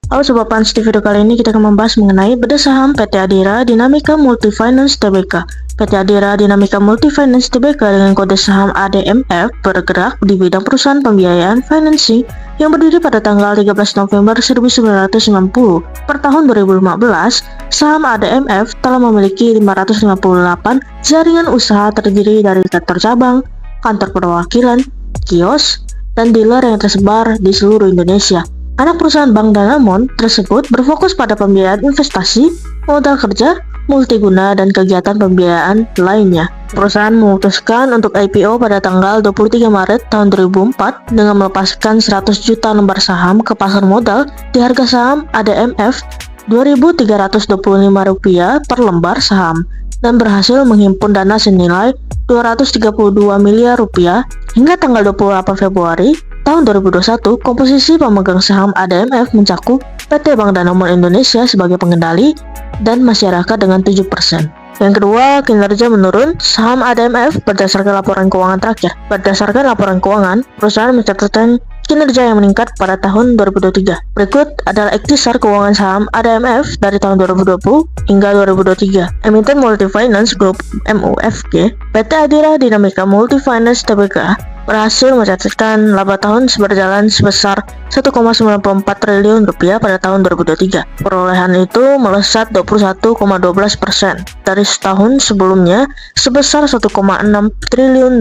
Halo Sobat Pans, di video kali ini kita akan membahas mengenai bedah saham PT Adira Dinamika Multifinance Tbk. PT Adira Dinamika Multifinance Tbk dengan kode saham ADMF bergerak di bidang perusahaan pembiayaan financing yang berdiri pada tanggal 13 November 1990. Per tahun 2015, saham ADMF telah memiliki 558 jaringan usaha terdiri dari kantor cabang, kantor perwakilan, kios, dan dealer yang tersebar di seluruh Indonesia. Anak perusahaan Bank Danamon tersebut berfokus pada pembiayaan investasi, modal kerja, multiguna, dan kegiatan pembiayaan lainnya. Perusahaan memutuskan untuk IPO pada tanggal 23 Maret tahun 2004 dengan melepaskan 100 juta lembar saham ke pasar modal di harga saham ADMF Rp2.325 per lembar saham dan berhasil menghimpun dana senilai Rp232 miliar hingga tanggal 28 Februari tahun 2021. Komposisi pemegang saham ADMF mencakup PT Bank Danamon Indonesia sebagai pengendali dan masyarakat dengan 7%. Yang kedua, kinerja menurun saham ADMF berdasarkan laporan keuangan terakhir. Berdasarkan laporan keuangan, perusahaan mencatatkan kinerja yang meningkat pada tahun 2023. Berikut adalah ikhtisar keuangan saham ADMF dari tahun 2020 hingga 2023. Emiten Multifinance Group MUFG, PT Adira Dinamika Multifinance Tbk berhasil mencatatkan laba tahun berjalan sebesar Rp1,94 triliun pada tahun 2023. Perolehan itu melesat 21,12% dari setahun sebelumnya sebesar Rp1,6 triliun.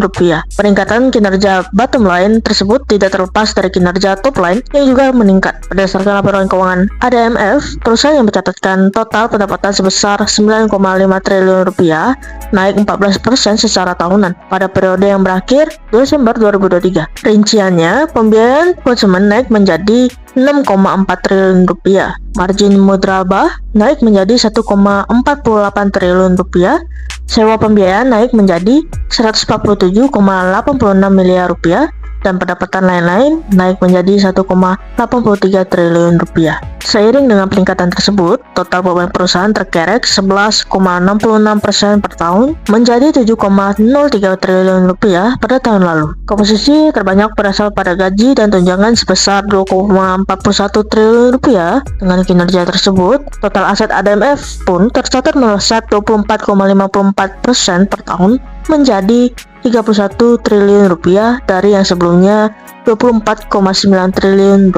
Peningkatan kinerja bottom line tersebut tidak terlepas dari kinerja top line yang juga meningkat. Berdasarkan laporan keuangan ADMF, perusahaan yang mencatatkan total pendapatan sebesar Rp9,5 triliun, naik 14% secara tahunan pada periode yang berakhir Desember 2023. Rinciannya, pembiayaan konsumen naik menjadi Rp6,4 triliun, margin mudharabah naik menjadi Rp1,48 triliun, sewa pembiayaan naik menjadi Rp147,86 miliar, dan pendapatan lain-lain naik menjadi Rp1,83 triliun. Seiring dengan peningkatan tersebut, total beban perusahaan terkerek 11,66% per tahun menjadi Rp7,03 triliun pada tahun lalu. Komposisi terbanyak berasal pada gaji dan tunjangan sebesar Rp2,41 triliun. Dengan kinerja tersebut, total aset ADMF pun tercatat melesat 24,54% per tahun menjadi Rp31 triliun dari yang sebelumnya Rp24,9 triliun.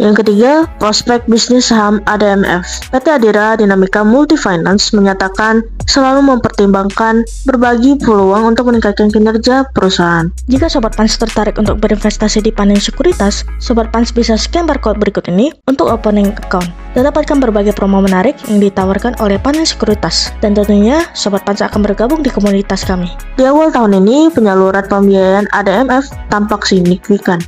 Yang ketiga, prospek bisnis saham ADMF. PT Adira Dinamika Multifinance menyatakan selalu mempertimbangkan berbagi peluang untuk meningkatkan kinerja perusahaan. Jika Sobat Pans tertarik untuk berinvestasi di Panin Sekuritas, Sobat Pans bisa scan barcode berikut ini untuk opening account dan dapatkan berbagai promo menarik yang ditawarkan oleh Panin Sekuritas. Dan tentunya Sobat Pans akan bergabung di komunitas kami. Di awal tahun ini, penyaluran pembiayaan ADMF tampak signifikan.